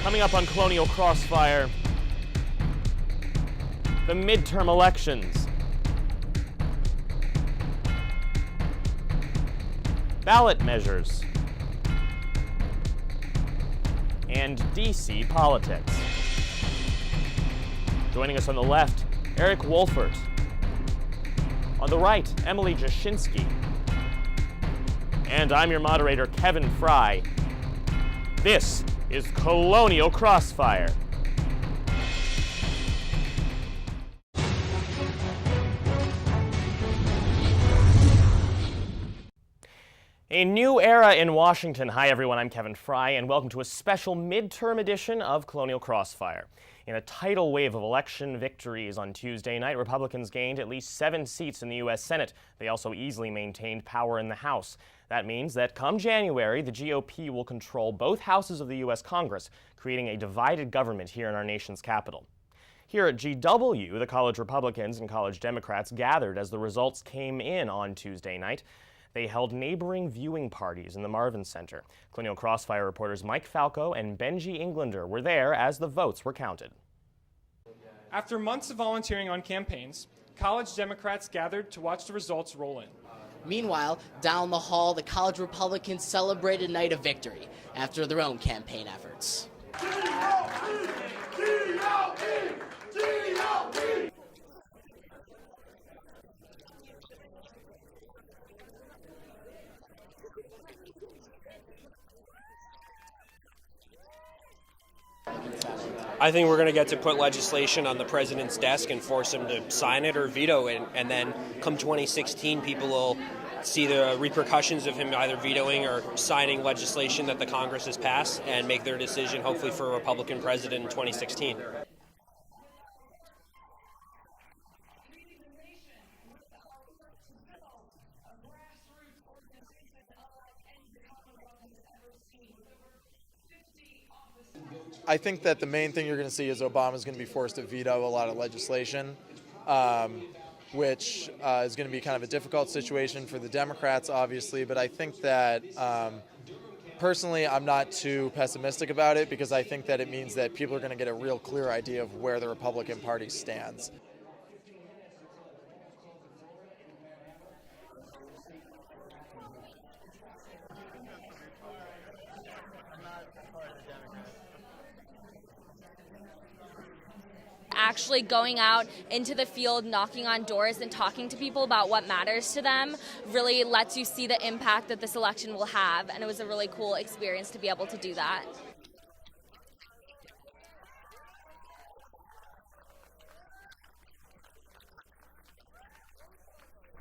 Coming up on Colonial Crossfire, the midterm elections, ballot measures, and DC politics. Joining us on the left, Eric Wolfert. On the right, Emily Jashinsky. And I'm your moderator, Kevin Fry. This is Colonial Crossfire. A new era in Washington. Hi everyone, I'm Kevin Fry, and welcome to a special midterm edition of Colonial Crossfire. In a tidal wave of election victories on Tuesday night, Republicans gained at least 7 seats in the U.S. Senate. They also easily maintained power in the House. That means that come January, the GOP will control both houses of the U.S. Congress, creating a divided government here in our nation's capital. Here at GW, the college Republicans and college Democrats gathered as the results came in on Tuesday night. They held neighboring viewing parties in the Marvin Center. Colonial Crossfire reporters Mike Falco and Benji Englander were there as the votes were counted. After months of volunteering on campaigns, college Democrats gathered to watch the results roll in. Meanwhile, down the hall, the college Republicans celebrated a night of victory after their own campaign efforts. I think we're going to get to put legislation on the president's desk and force him to sign it or veto it, and then come 2016, people will see the repercussions of him either vetoing or signing legislation that the Congress has passed and make their decision, hopefully, for a Republican president in 2016. I think that the main thing you're going to see is Obama's going to be forced to veto a lot of legislation, which is going to be kind of a difficult situation for the Democrats, obviously. But I think that personally, I'm not too pessimistic about it because I think that it means that people are going to get a real clear idea of where the Republican Party stands. Actually going out into the field, knocking on doors and talking to people about what matters to them really lets you see the impact that this election will have, and it was a really cool experience to be able to do that.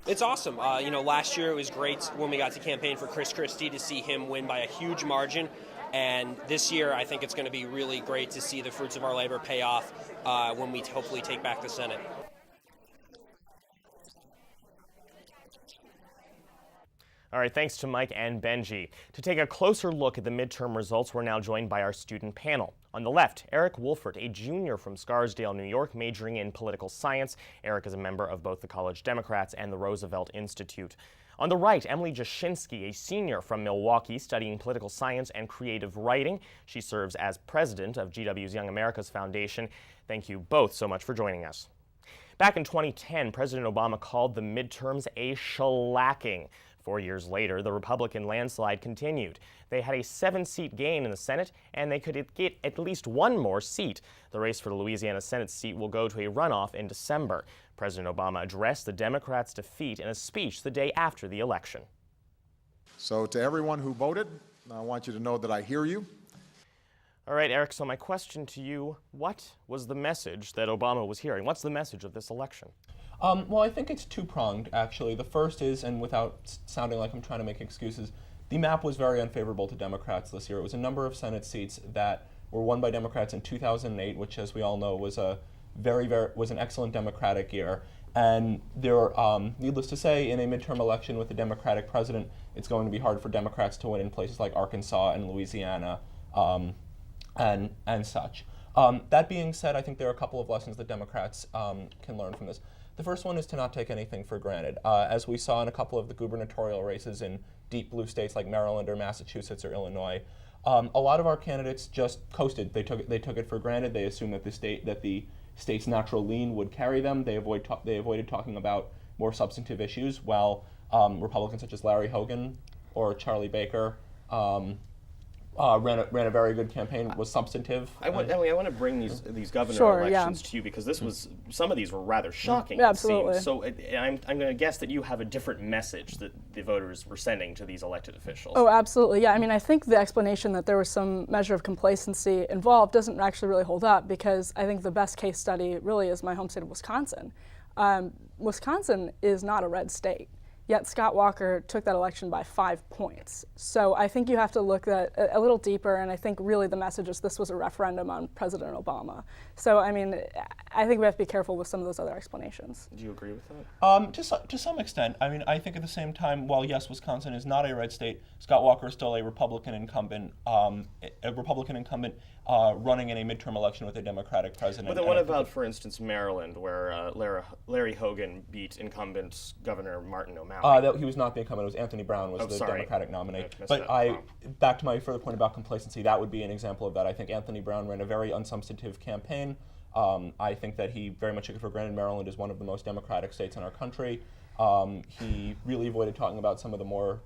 It's awesome. Last year it was great when we got to campaign for Chris Christie to see him win by a huge margin. And this year, I think it's going to be really great to see the fruits of our labor pay off when we hopefully take back the Senate. All right, thanks to Mike and Benji. To take a closer look at the midterm results, we're now joined by our student panel. On the left, Eric Wolfert, a junior from Scarsdale, New York, majoring in political science. Eric is a member of both the College Democrats and the Roosevelt Institute. On the right, Emily Jashinsky, a senior from Milwaukee, studying political science and creative writing. She serves as president of GW's Young America's Foundation. Thank you both so much for joining us. Back in 2010, President Obama called the midterms a shellacking. 4 years later, the Republican landslide continued. They had a 7-seat gain in the Senate, and they could get at least one more seat. The race for the Louisiana Senate seat will go to a runoff in December. President Obama addressed the Democrats' defeat in a speech the day after the election. So to everyone who voted, I want you to know that I hear you. All right, Eric, so my question to you, what was the message that Obama was hearing? What's the message of this election? Well, I think it's two-pronged, actually. The first is, and without sounding like I'm trying to make excuses, the map was very unfavorable to Democrats this year. It was a number of Senate seats that were won by Democrats in 2008, which, as we all know, was an excellent Democratic year. And there, needless to say, in a midterm election with a Democratic president, it's going to be hard for Democrats to win in places like Arkansas and Louisiana and such. That being said, I think there are a couple of lessons that Democrats can learn from this. The first one is to not take anything for granted. As we saw in a couple of the gubernatorial races in deep blue states like Maryland or Massachusetts or Illinois, a lot of our candidates just coasted. They took it for granted. They assumed that the state's natural lean would carry them. They avoided talking about more substantive issues, while Republicans such as Larry Hogan or Charlie Baker ran a very good campaign, was substantive. Emily, I want to bring these governor Sure, elections to you, because this was, some of these were rather shocking. Yeah, absolutely. It seems. So I'm going to guess that you have a different message that the voters were sending to these elected officials. Oh, absolutely. Yeah, I mean, I think the explanation that there was some measure of complacency involved doesn't actually really hold up, because I think the best case study really is my home state of Wisconsin. Wisconsin is not a red state, yet Scott Walker took that election by 5 points. So I think you have to look at a little deeper, and I think really the message is this was a referendum on President Obama. So I mean, I think we have to be careful with some of those other explanations. Do you agree with that? To some extent. I mean, I think at the same time, while yes, Wisconsin is not a red state, Scott Walker is still a Republican incumbent, running in a midterm election with a Democratic president. But then what about, for instance, Maryland, where Larry Hogan beat incumbent Governor Martin O'Malley? He was not the incumbent. It was Anthony Brown was the sorry. Democratic nominee. But back to my further point about complacency, that would be an example of that. I think Anthony Brown ran a very unsubstantive campaign. I think that he very much took it for granted Maryland is one of the most democratic states in our country. He really avoided talking about some of the more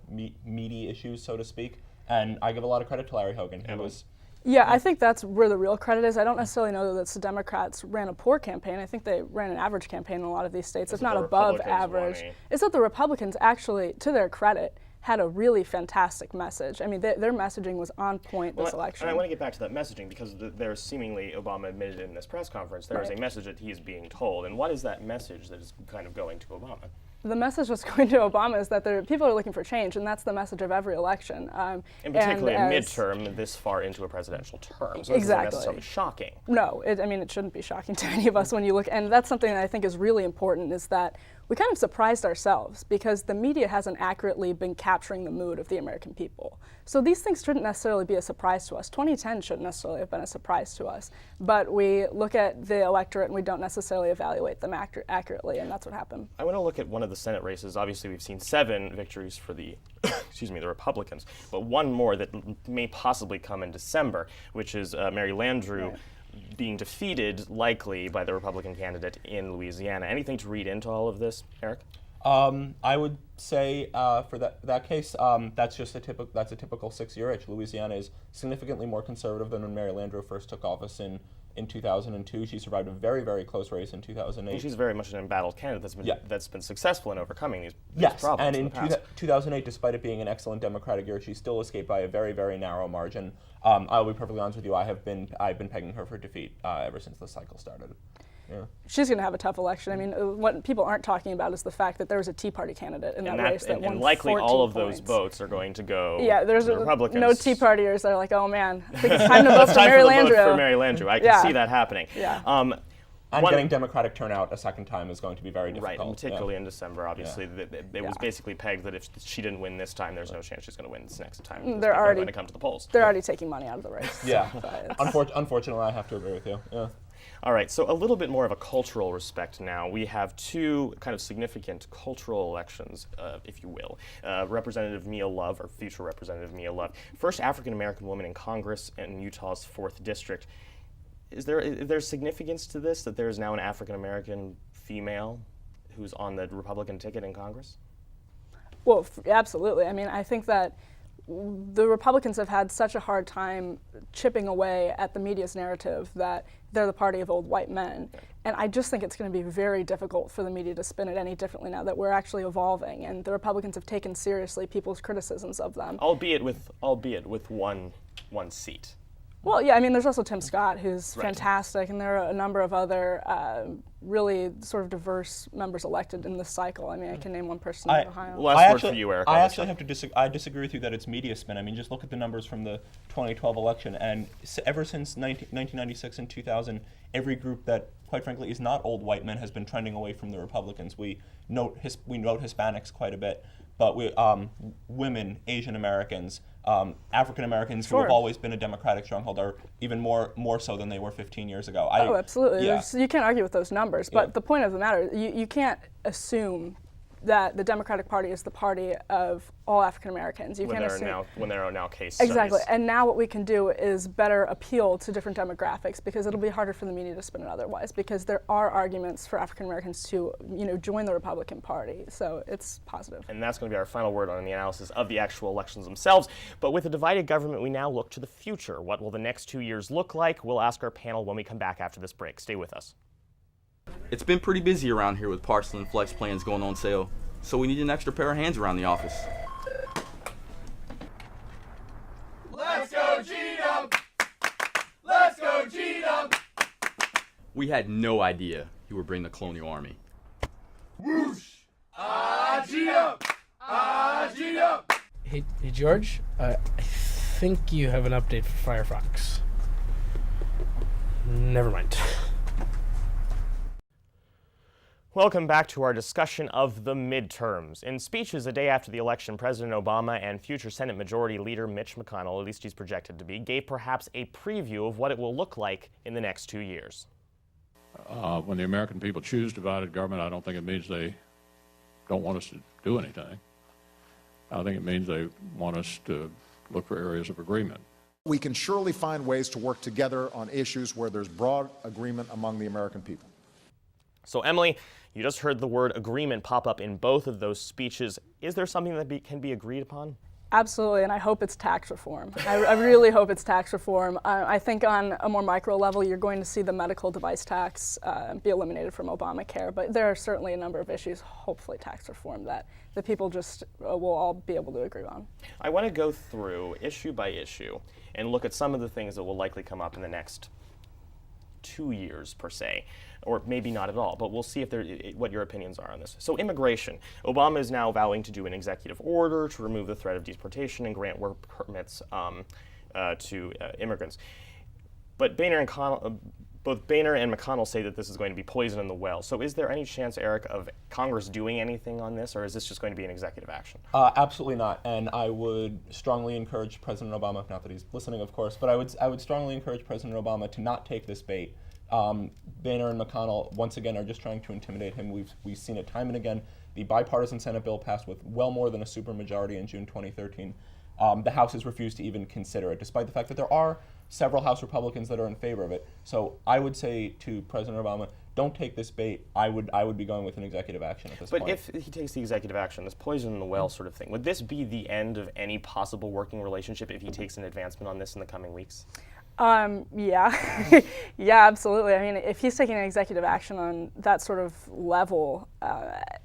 meaty issues, so to speak. And I give a lot of credit to Larry Hogan, who was... Yeah, I think that's where the real credit is. I don't necessarily know that the Democrats ran a poor campaign. I think they ran an average campaign in a lot of these states, if not above average. It's that the Republicans actually, to their credit, had a really fantastic message. I mean, their messaging was on point this election. And I want to get back to that messaging, because there's seemingly, Obama admitted in this press conference, there is a message that he is being told. And what is that message that is kind of going to Obama? The message that's going to Obama is that people are looking for change, and that's the message of every election. And particularly a midterm this far into a presidential term. So exactly. This isn't necessarily shocking. No, I mean, it shouldn't be shocking to any of us when you look, and that's something that I think is really important, is that we kind of surprised ourselves, because the media hasn't accurately been capturing the mood of the American people. So these things shouldn't necessarily be a surprise to us. 2010 shouldn't necessarily have been a surprise to us, but we look at the electorate and we don't necessarily evaluate them accurately, and that's what happened. I want to look at one of the Senate races. Obviously, we've seen 7 victories for the, the Republicans, but one more that may possibly come in December, which is Mary Landrieu being defeated, likely, by the Republican candidate in Louisiana. Anything to read into all of this, Eric? I would say for that case, that's a typical 6-year itch. Louisiana is significantly more conservative than when Mary Landrieu first took office in 2002. She survived a very, very close race in 2008. And she's very much an embattled candidate that's been successful in overcoming these yes, problems. And in the past. 2008, despite it being an excellent Democratic year, she still escaped by a very, very narrow margin. I'll be perfectly honest with you. I've been pegging her for defeat ever since the cycle started. Yeah. She's going to have a tough election. I mean, what people aren't talking about is the fact that there was a Tea Party candidate in that race that won 14 points. And likely all of those votes are going to go there's to the Republicans. No Tea Partiers that are like, oh man, I think it's time to vote for Mary Landrieu. Vote for Mary Landrieu. I can see that happening. Yeah. And getting Democratic turnout a second time is going to be very difficult. Right, and particularly in December, obviously. It was basically pegged that if she didn't win this time, there's no chance she's going to win this next time. They're already going to come to the polls. They're already taking money out of the race. Yeah. Unfortunately, I have to agree with you. Yeah. All right, so a little bit more of a cultural respect now. We have 2 kind of significant cultural elections, if you will. Representative Mia Love, or future Representative Mia Love, first African-American woman in Congress in Utah's 4th District. Is there significance to this, that there is now an African-American female who's on the Republican ticket in Congress? Well, absolutely. I mean, I think that the Republicans have had such a hard time chipping away at the media's narrative that they're the party of old white men. And I just think it's going to be very difficult for the media to spin it any differently now that we're actually evolving, and the Republicans have taken seriously people's criticisms of them. Albeit with one seat. Well, yeah, I mean, there's also Tim Scott, who's fantastic, and there are a number of other really sort of diverse members elected in this cycle. I mean, I can name one person in Ohio. Last word for you, Eric. I actually have to disagree with you that it's media spin. I mean, just look at the numbers from the 2012 election, and ever since 1996 and 2000, every group that, quite frankly, is not old white men has been trending away from the Republicans. We note Hispanics quite a bit, but women, Asian Americans, African Americans who have always been a Democratic stronghold are even more so than they were 15 years ago. Absolutely. Yeah. You can't argue with those numbers, but the point of the matter, you can't assume that the Democratic Party is the party of all African Americans. When there are now case exactly, studies. and now what we can do is better appeal to different demographics, because it'll be harder for the media to spin it otherwise, because there are arguments for African Americans to join the Republican Party, so it's positive. And that's going to be our final word on the analysis of the actual elections themselves. But with a divided government, we now look to the future. What will the next 2 years look like? We'll ask our panel when we come back after this break. Stay with us. It's been pretty busy around here with parcel and flex plans going on sale, so we need an extra pair of hands around the office. Let's go G-Dub! Let's go G-Dub! We had no idea you were bringing the Colonial Army. Whoosh! Ah, G-Dub! Ah, G-Dub! Hey George, I think you have an update for Firefox. Never mind. Welcome back to our discussion of the midterms. In speeches a day after the election, President Obama and future Senate Majority Leader Mitch McConnell, at least he's projected to be, gave perhaps a preview of what it will look like in the next 2 years. When the American people choose divided government, I don't think it means they don't want us to do anything. I think it means they want us to look for areas of agreement. We can surely find ways to work together on issues where there's broad agreement among the American people. So, Emily, you just heard the word agreement pop up in both of those speeches. Is there something that can be agreed upon? Absolutely, and I hope it's tax reform. I really hope it's tax reform. I think on a more micro level, you're going to see the medical device tax be eliminated from Obamacare, but there are certainly a number of issues, hopefully tax reform, that the people just will all be able to agree on. I want to go through issue by issue and look at some of the things that will likely come up in the next 2 years, per se. Or maybe not at all, but we'll see what your opinions are on this. So immigration. Obama is now vowing to do an executive order to remove the threat of deportation and grant work permits to immigrants. But both Boehner and McConnell say that this is going to be poison in the well. So is there any chance, Eric, of Congress doing anything on this, or is this just going to be an executive action? Absolutely not, and I would strongly encourage President Obama, not that he's listening, of course, but I would strongly encourage President Obama to not take this bait. Boehner and McConnell, once again, are just trying to intimidate him. We've seen it time and again. The bipartisan Senate bill passed with well more than a supermajority in June 2013. The House has refused to even consider it, despite the fact that there are several House Republicans that are in favor of it. So I would say to President Obama, don't take this bait. I would be going with an executive action at this point. But if he takes the executive action, this poison in the well sort of thing, would this be the end of any possible working relationship if he takes an advancement on this in the coming weeks? Yeah. Yeah, absolutely. I mean, if he's taking an executive action on that sort of level,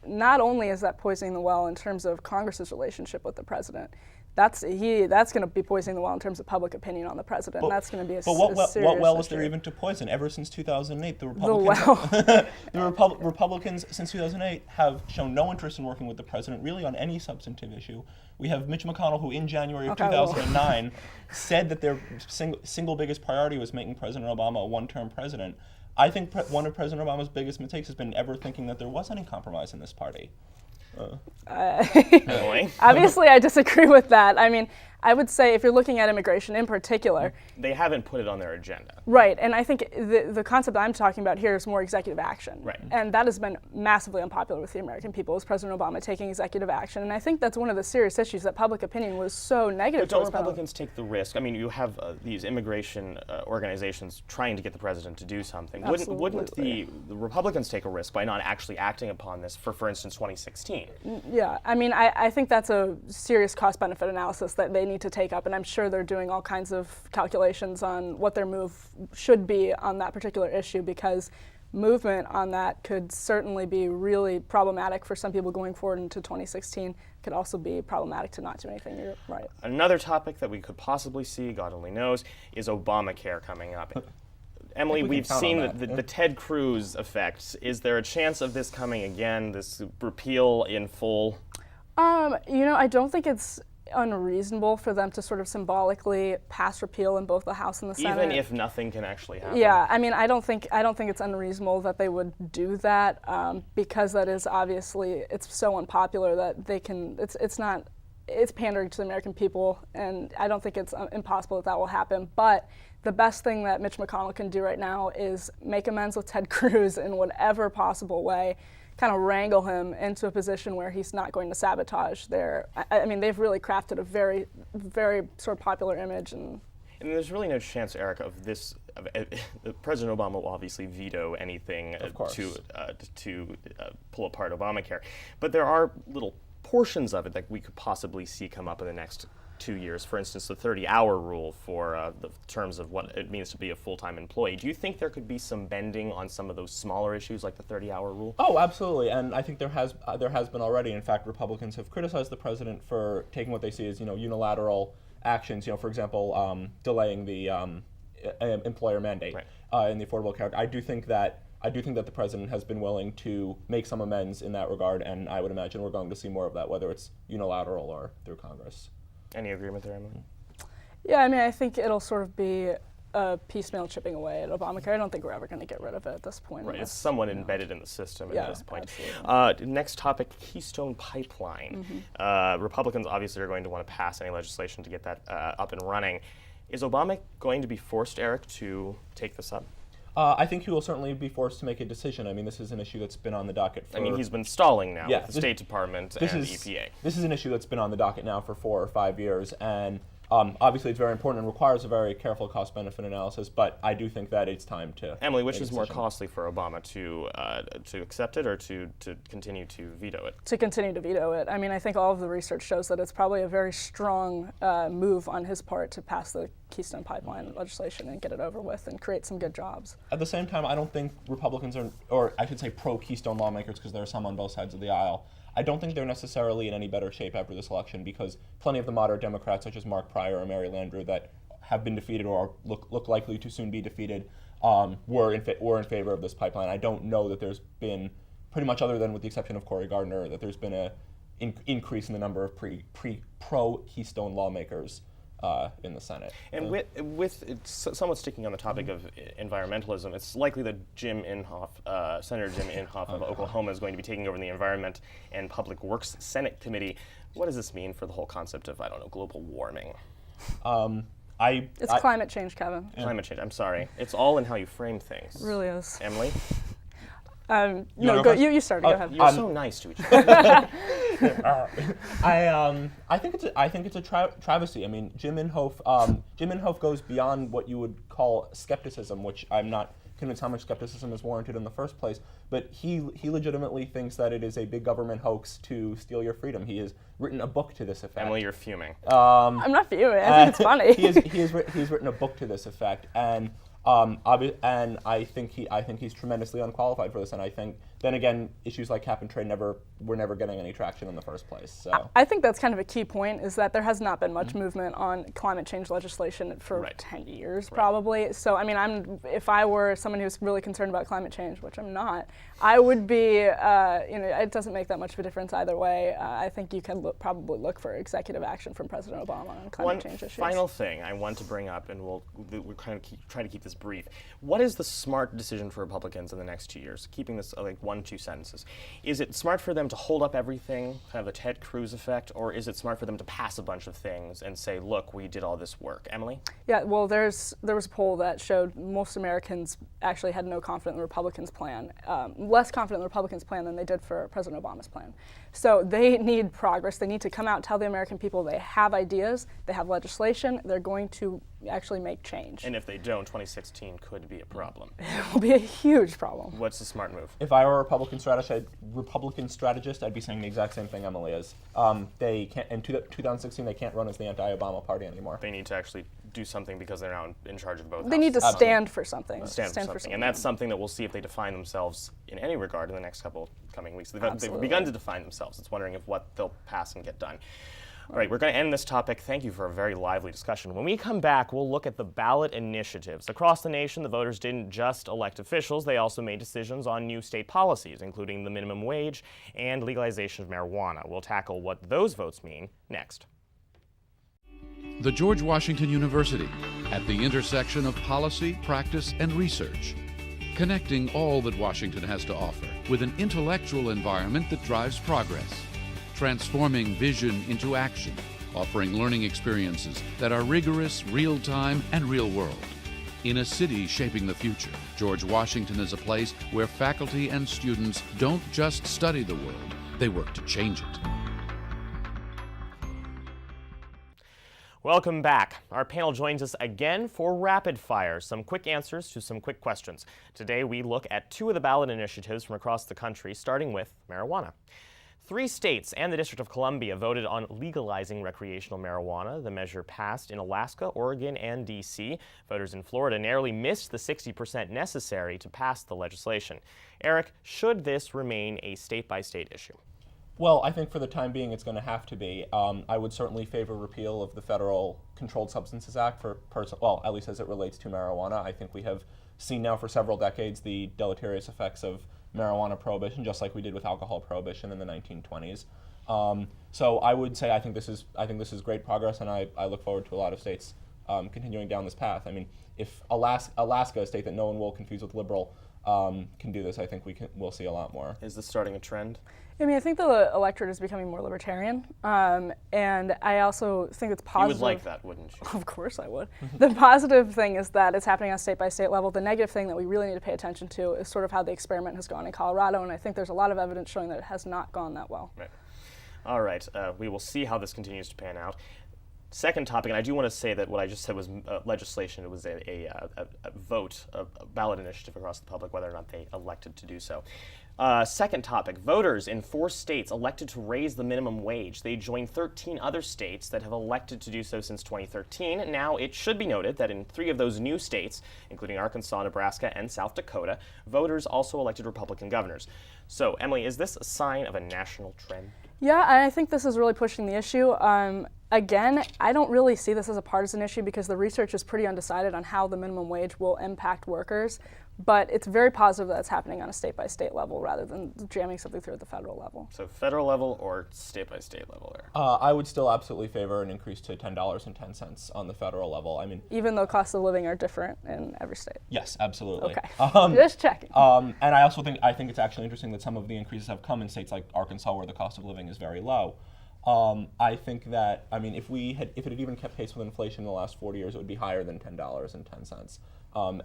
not only is that poisoning the well in terms of Congress's relationship with the president, that's going to be poisoning the well in terms of public opinion on the president. And that's going to be a serious what well is issue. there even to poison? Ever since 2008, the Republicans since 2008 have shown no interest in working with the president really on any substantive issue. We have Mitch McConnell, who in January of 2009 said that their single biggest priority was making President Obama a one-term president. I think one of President Obama's biggest mistakes has been ever thinking that there was any compromise in this party. Obviously, I disagree with that. I mean, I would say if you're looking at immigration in particular, they haven't put it on their agenda. Right, and I think the concept I'm talking about here is more executive action. Right. And that has been massively unpopular with the American people, is President Obama taking executive action. And I think that's one of the serious issues, that public opinion was so negative. But don't Republicans take the risk? I mean, you have these immigration organizations trying to get the president to do something. Wouldn't the Republicans take a risk by not actually acting upon this for instance, 2016? Yeah, I mean, I think that's a serious cost-benefit analysis that they need to take up, and I'm sure they're doing all kinds of calculations on what their move should be on that particular issue, because movement on that could certainly be really problematic for some people going forward into 2016. It could also be problematic to not do anything. You're right. Another topic that we could possibly see, God only knows, is Obamacare coming up. Emily, we've seen the Ted Cruz effect. Is there a chance of this coming again, this repeal in full? I don't think it's unreasonable for them to sort of symbolically pass repeal in both the House and the Senate. Even if nothing can actually happen. Yeah, I mean, I don't think it's unreasonable that they would do that, because that is obviously, it's so unpopular that they can. It's pandering to the American people, and I don't think it's impossible that will happen. But the best thing that Mitch McConnell can do right now is make amends with Ted Cruz in whatever possible way. kind of wrangle him into a position where he's not going to sabotage their. I mean, they've really crafted a very, very sort of popular image. And there's really no chance, Eric, of this. President Obama will obviously veto anything to pull apart Obamacare, but there are little portions of it that we could possibly see come up in the next 2 years. For instance, the 30-hour rule for the terms of what it means to be a full-time employee. Do you think there could be some bending on some of those smaller issues like the 30-hour rule? Oh, absolutely, and I think there has been already. In fact, Republicans have criticized the president for taking what they see as unilateral actions. For example, delaying the employer mandate in the Affordable Care Act. I do think that the president has been willing to make some amends in that regard, and I would imagine we're going to see more of that, whether it's unilateral or through Congress. Any agreement there, Emily? Yeah, I mean, I think it'll sort of be a piecemeal chipping away at Obamacare. I don't think we're ever going to get rid of it at this point. Right, it's somewhat embedded in the system at this point. Next topic, Keystone Pipeline. Republicans obviously are going to want to pass any legislation to get that up and running. Is Obama going to be forced, Eric, to take this up? I think he will certainly be forced to make a decision. I mean, this is an issue that's been on the docket for... I mean, he's been stalling now with the State Department and EPA. This is an issue that's been on the docket now for 4 or 5 years, and obviously it's very important and requires a very careful cost-benefit analysis, but I do think that it's time to... Emily, which is more costly for Obama, to accept it or to continue to veto it? To continue to veto it. I mean, I think all of the research shows that it's probably a very strong move on his part to pass the Keystone Pipeline legislation and get it over with and create some good jobs. At the same time, I don't think Republicans are, or I should say pro-Keystone lawmakers, because there are some on both sides of the aisle, I don't think they're necessarily in any better shape after this election, because plenty of the moderate Democrats, such as Mark Pryor or Mary Landrieu, that have been defeated or look likely to soon be defeated, were in favor of this pipeline. I don't know that there's been, pretty much other than with the exception of Cory Gardner, that there's been an increase in the number of pro-Keystone lawmakers in the Senate. And with somewhat sticking on the topic of environmentalism, it's likely that Senator Jim Inhofe of Oklahoma is going to be taking over the Environment and Public Works Senate Committee. What does this mean for the whole concept of, global warming? It's climate change, Kevin. Climate change, I'm sorry. It's all in how you frame things. It really is. Emily? You start. Go ahead. You're so nice to each other. I think it's a travesty. I mean, Jim Inhofe goes beyond what you would call skepticism, which I'm not convinced how much skepticism is warranted in the first place. But he legitimately thinks that it is a big government hox to steal your freedom. He has written a book to this effect. Emily, you're fuming. I'm not fuming. I think it's funny. He's written a book to this effect, and I think he's tremendously unqualified for this. And I think then again, issues like cap and trade were never getting any traction in the first place. So I think that's kind of a key point, is that there has not been much movement on climate change legislation for 10 years probably. So I mean, if I were someone who's really concerned about climate change, which I'm not, I would be. It doesn't make that much of a difference either way. I think you can probably look for executive action from President Obama on climate change issues. One final thing I want to bring up, and we'll kind of try to keep this brief. What is the smart decision for Republicans in the next 2 years? Keeping this 1-2 sentences. Is it smart for them to hold up everything, kind of a Ted Cruz effect, or is it smart for them to pass a bunch of things and say, look, we did all this work? Emily? Yeah, well, there was a poll that showed most Americans actually had no confidence in the Republicans' plan, less confident in the Republicans' plan than they did for President Obama's plan. So they need progress. They need to come out and tell the American people they have ideas, they have legislation, they're going to actually make change. And if they don't, 2016 could be a problem. It will be a huge problem. What's the smart move? If I were a Republican strategist, I'd be saying the exact same thing Emily is. They can't, in 2016, they can't run as the anti-Obama party anymore. They need to actually do something because they're now in charge of both They need to stand for something. Stand for something. And that's something that we'll see if they define themselves in any regard in the next coming weeks. They've begun to define themselves. It's wondering if what they'll pass and get done. All right, we're going to end this topic. Thank you for a very lively discussion. When we come back, we'll look at the ballot initiatives. Across the nation, the voters didn't just elect officials, they also made decisions on new state policies, including the minimum wage and legalization of marijuana. We'll tackle what those votes mean next. The George Washington University, at the intersection of policy, practice, and research. Connecting all that Washington has to offer with an intellectual environment that drives progress. Transforming vision into action, offering learning experiences that are rigorous, real-time, and real-world. in a city shaping the future. George Washington is a place where faculty and students don't just study the world, they work to change it. Welcome back. Our panel joins us again for Rapid Fire, some quick answers to some quick questions. Today we look at 2 of the ballot initiatives from across the country, starting with marijuana. 3 states and the District of Columbia voted on legalizing recreational marijuana. The measure passed in Alaska, Oregon, and D.C. Voters in Florida narrowly missed the 60% necessary to pass the legislation. Eric, should this remain a state-by-state issue? Well, I think for the time being it's going to have to be. I would certainly favor repeal of the Federal Controlled Substances Act for at least as it relates to marijuana. I think we have seen now for several decades the deleterious effects of marijuana prohibition, just like we did with alcohol prohibition in the 1920s. So I would say I think this is great progress, and I look forward to a lot of states continuing down this path. I mean, if Alaska, a state that no one will confuse with liberal, can do this, I think we'll see a lot more. Is this starting a trend? I mean, I think the electorate is becoming more libertarian, and I also think it's positive. You would like that, wouldn't you? Of course I would. The positive thing is that it's happening on a state-by-state level. The negative thing that we really need to pay attention to is sort of how the experiment has gone in Colorado, and I think there's a lot of evidence showing that it has not gone that well. Right. All right. We will see how this continues to pan out. Second topic, and I do want to say that what I just said was legislation. It was a vote, a ballot initiative across the public, whether or not they elected to do so. Second topic, voters in 4 states elected to raise the minimum wage. They joined 13 other states that have elected to do so since 2013. Now, it should be noted that in 3 of those new states, including Arkansas, Nebraska, and South Dakota, voters also elected Republican governors. So, Emily, is this a sign of a national trend? Yeah, I think this is really pushing the issue. Again, I don't really see this as a partisan issue because the research is pretty undecided on how the minimum wage will impact workers. But it's very positive that it's happening on a state-by-state level rather than jamming something through at the federal level. So federal level or state-by-state level there? I would still absolutely favor an increase to $10.10 on the federal level. I mean, even though costs of living are different in every state. Yes, absolutely. Okay, just checking. And I also think it's actually interesting that some of the increases have come in states like Arkansas, where the cost of living is very low. I think that, I mean, if it had even kept pace with inflation in the last 40 years, it would be higher than $10.10.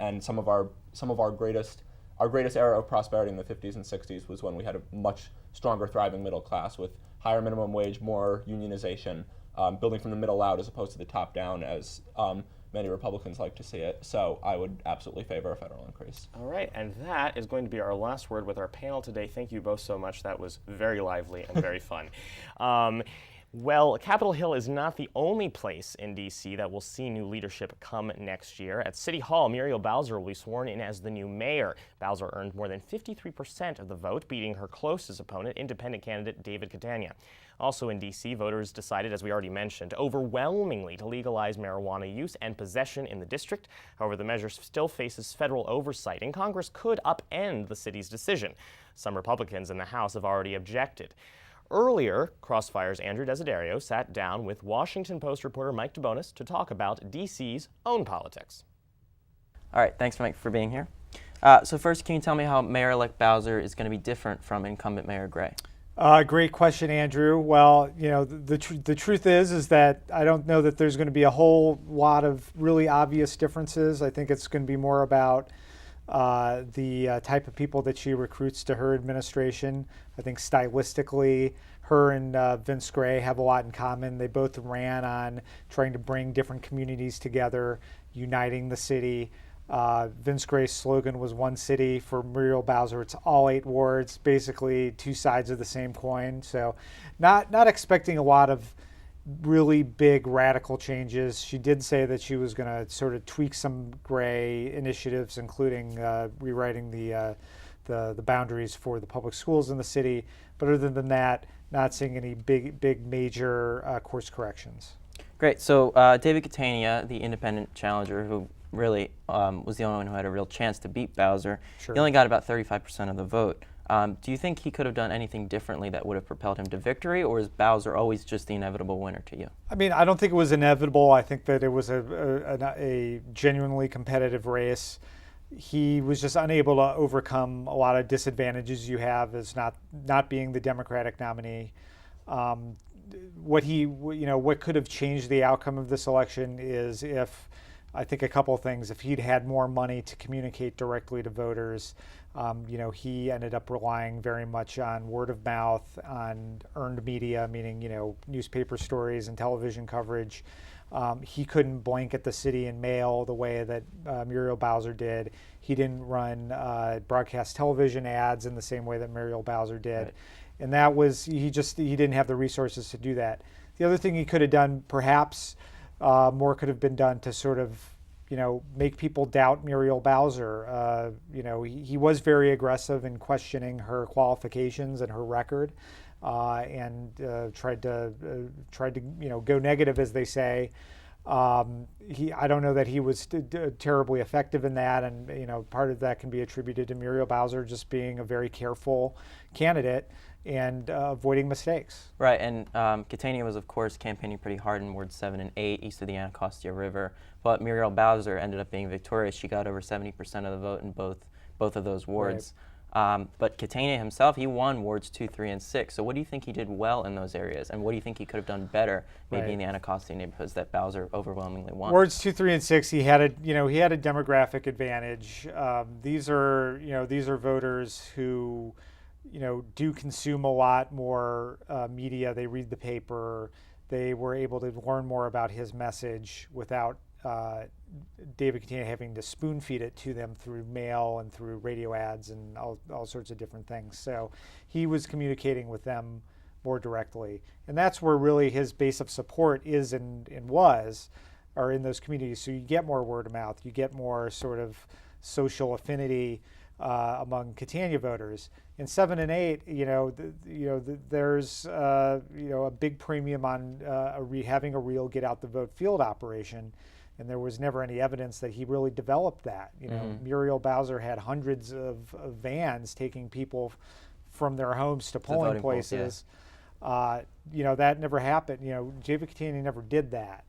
And some of our greatest era of prosperity in the 50s and 60s was when we had a much stronger, thriving middle class with higher minimum wage, more unionization, building from the middle out as opposed to the top down, as many Republicans like to see it. So I would absolutely favor a federal increase. All right, and that is going to be our last word with our panel today. Thank you both so much. That was very lively and very fun. Well, Capitol Hill is not the only place in D.C. that will see new leadership come next year. At City Hall, Muriel Bowser will be sworn in as the new mayor. Bowser earned more than 53% of the vote, beating her closest opponent, independent candidate David Catania. Also in D.C., voters decided, as we already mentioned, overwhelmingly to legalize marijuana use and possession in the district. However, the measure still faces federal oversight, and Congress could upend the city's decision. Some Republicans in the House have already objected. Earlier, Crossfire's Andrew Desiderio sat down with Washington Post reporter Mike DeBonis to talk about D.C.'s own politics. All right, thanks, Mike, for being here. So first, can you tell me how Mayor-elect Bowser is going to be different from incumbent Mayor Gray? Great question, Andrew. Well, you know, the truth is that I don't know that there's going to be a whole lot of really obvious differences. I think it's going to be more about the type of people that she recruits to her administration. I think stylistically, her and Vince Gray have a lot in common. They both ran on trying to bring different communities together, uniting the city. Vince Gray's slogan was one city. For Muriel Bowser, it's all 8 wards, basically 2 sides of the same coin. So not expecting a lot of really big radical changes. She did say that she was going to sort of tweak some Gray initiatives, including rewriting the boundaries for the public schools in the city. But other than that, not seeing any big major course corrections. Great. So David Catania, the independent challenger, who really was the only one who had a real chance to beat Bowser, Sure. He only got about 35% of the vote. Do you think he could have done anything differently that would have propelled him to victory, or is Bowser always just the inevitable winner to you? I mean, I don't think it was inevitable. I think that it was a genuinely competitive race. He was just unable to overcome a lot of disadvantages you have as not being the Democratic nominee. What could have changed the outcome of this election is if I think a couple of things. If he'd had more money to communicate directly to voters, he ended up relying very much on word of mouth, on earned media, meaning, newspaper stories and television coverage. He couldn't blanket the city in mail the way that Muriel Bowser did. He didn't run broadcast television ads in the same way that Muriel Bowser did. Right. And that was, he didn't have the resources to do that. The other thing he could have done, perhaps more could have been done to sort of, make people doubt Muriel Bowser. He was very aggressive in questioning her qualifications and her record. And tried to go negative, as they say. I don't know that he was terribly effective in that, and part of that can be attributed to Muriel Bowser just being a very careful candidate and avoiding mistakes. Right, and Catania was, of course, campaigning pretty hard in Wards 7 and 8, east of the Anacostia River, but Muriel Bowser ended up being victorious. She got over 70% of the vote in both of those wards. Right. But Catania himself, he won Wards 2, 3, and 6. So what do you think he did well in those areas? And what do you think he could have done better, maybe in the Anacostia neighborhoods that Bowser overwhelmingly won? Wards 2, 3, and 6, he had a demographic advantage. These are voters who, do consume a lot more media. They read the paper. They were able to learn more about his message without David Catania having to spoon feed it to them through mail and through radio ads and all sorts of different things. So he was communicating with them more directly. And that's where really his base of support is and are in those communities. So you get more word of mouth. You get more sort of social affinity among Catania voters. In 7 and 8, there's a big premium on having a real get out the vote field operation. And there was never any evidence that he really developed that. Muriel Bowser had hundreds of vans taking people from their homes to polling places. That never happened. David Catania never did that.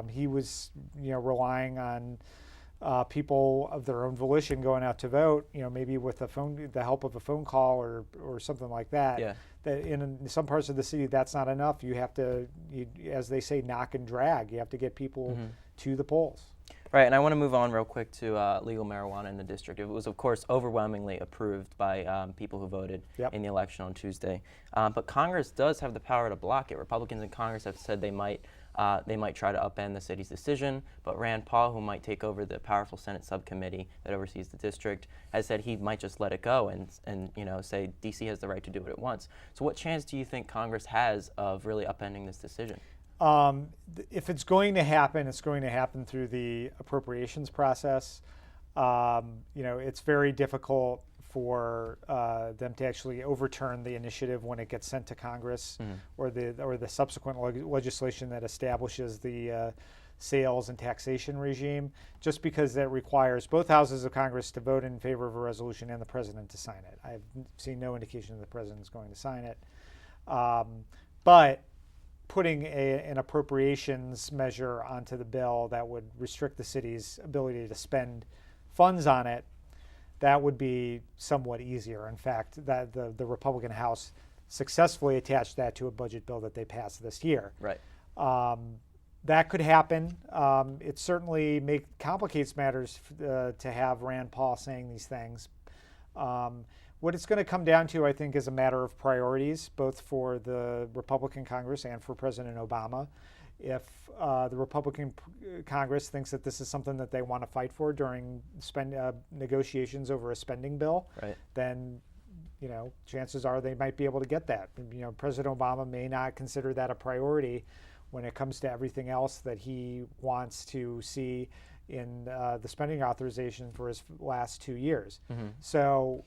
He was, relying on people of their own volition going out to vote. Maybe with the help of a phone call or something like that. Yeah. That in some parts of the city, that's not enough. You have to, as they say, knock and drag. You have to get people to the polls. Right, and I want to move on real quick to legal marijuana in the district. It was, of course, overwhelmingly approved by people who voted in the election on Tuesday. But Congress does have the power to block it. Republicans in Congress have said they might try to upend the city's decision, but Rand Paul, who might take over the powerful Senate subcommittee that oversees the district, has said he might just let it go and say DC has the right to do what it wants. So what chance do you think Congress has of really upending this decision? If it's going to happen, it's going to happen through the appropriations process. It's very difficult for them to actually overturn the initiative when it gets sent to Congress, or the subsequent legislation that establishes the sales and taxation regime, just because that requires both houses of Congress to vote in favor of a resolution and the president to sign it. I've seen no indication that the president is going to sign it. But putting an appropriations measure onto the bill that would restrict the city's ability to spend funds on it, that would be somewhat easier. In fact, that the Republican House successfully attached that to a budget bill that they passed this year. Right. That could happen. It certainly complicates matters to have Rand Paul saying these things. What it's going to come down to, I think, is a matter of priorities, both for the Republican Congress and for President Obama. If the Republican Congress thinks that this is something that they want to fight for during negotiations over a spending bill, then chances are they might be able to get that. President Obama may not consider that a priority when it comes to everything else that he wants to see in the spending authorization for his last 2 years. So,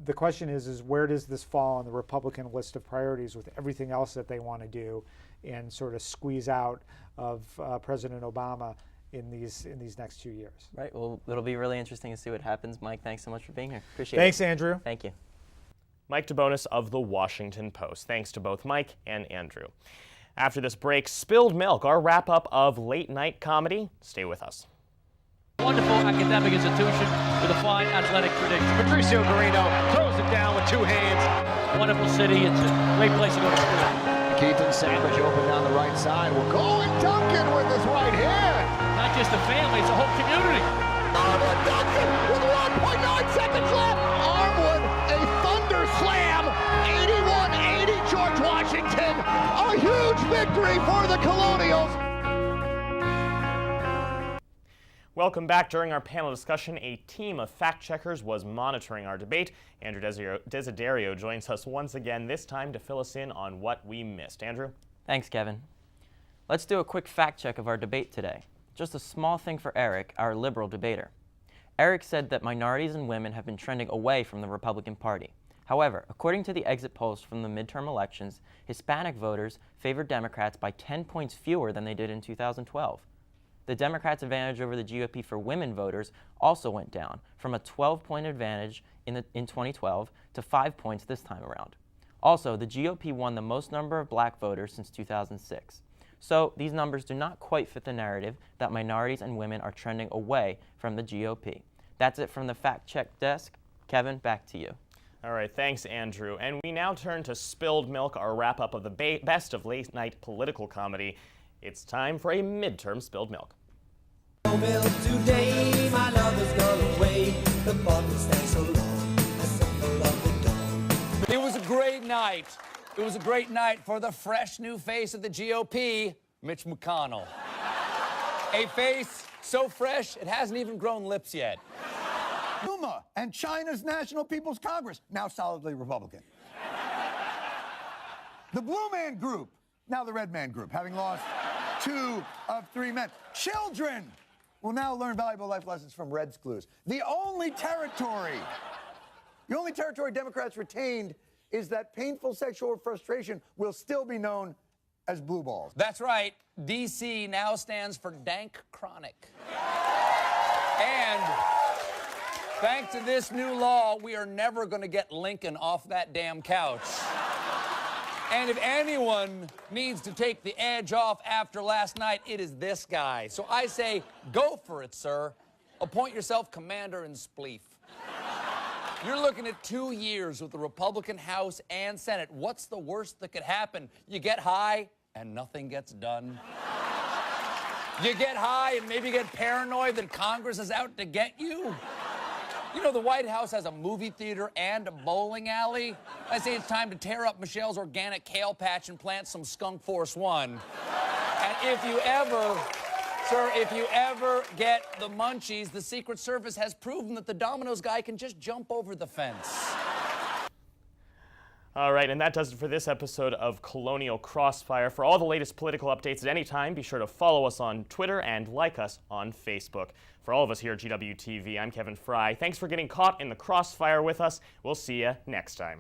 the question is where does this fall on the Republican list of priorities with everything else that they want to do and sort of squeeze out of President Obama in these next 2 years? Right. Well, it'll be really interesting to see what happens. Mike, thanks so much for being here. Appreciate it. Thanks, Andrew. Thank you. Mike DeBonis of The Washington Post. Thanks to both Mike and Andrew. After this break, Spilled Milk, our wrap-up of late night comedy. Stay with us. Wonderful academic institution with a fine athletic tradition. Patricio Garino throws it down with two hands. Wonderful city. It's a great place to go to school. Keith Savage open down the right side. Will go and Duncan with his right hand. Not just a family, it's a whole community. Armwood Duncan with 1.9 seconds left. Armwood, a thunder slam. 81-80 George Washington. A huge victory for the Colonials. Welcome back. During our panel discussion, a team of fact-checkers was monitoring our debate. Andrew Desiderio joins us once again, this time to fill us in on what we missed. Andrew? Thanks, Kevin. Let's do a quick fact check of our debate today. Just a small thing for Eric, our liberal debater. Eric said that minorities and women have been trending away from the Republican Party. However, according to the exit polls from the midterm elections, Hispanic voters favored Democrats by 10 points fewer than they did in 2012. The Democrats' advantage over the GOP for women voters also went down from a 12-point advantage in 2012 to 5 points this time around. Also, the GOP won the most number of black voters since 2006. So these numbers do not quite fit the narrative that minorities and women are trending away from the GOP. That's it from the Fact Check desk. Kevin, back to you. All right, thanks, Andrew. And we now turn to Spilled Milk, our wrap-up of the best of late-night political comedy. It's time for a midterm Spilled Milk. Today, my love has gone away. The bottle stands so long, a symbol of the dawn. It was a great night. It was a great night for the fresh new face of the GOP, Mitch McConnell. A face so fresh, it hasn't even grown lips yet. Duma and China's National People's Congress, now solidly Republican. The Blue Man Group, now the Red Man Group, having lost 2 of 3 men. Children will now learn valuable life lessons from Red's Clues. The only territory Democrats retained is that painful sexual frustration will still be known as blue balls. That's right. DC now stands for Dank Chronic. And thanks to this new law, we are never going to get Lincoln off that damn couch. And if anyone needs to take the edge off after last night, it is this guy. So I say, go for it, sir. Appoint yourself commander in spleef. You're looking at 2 years with the Republican House and Senate. What's the worst that could happen? You get high and nothing gets done. You get high and maybe get paranoid that Congress is out to get you. You know, the White House has a movie theater and a bowling alley. I say it's time to tear up Michelle's organic kale patch and plant some Skunk Force One. And if you ever get the munchies, the Secret Service has proven that the Domino's guy can just jump over the fence. All right, and that does it for this episode of Colonial Crossfire. For all the latest political updates at any time, be sure to follow us on Twitter and like us on Facebook. For all of us here at GWTV, I'm Kevin Fry. Thanks for getting caught in the crossfire with us. We'll see you next time.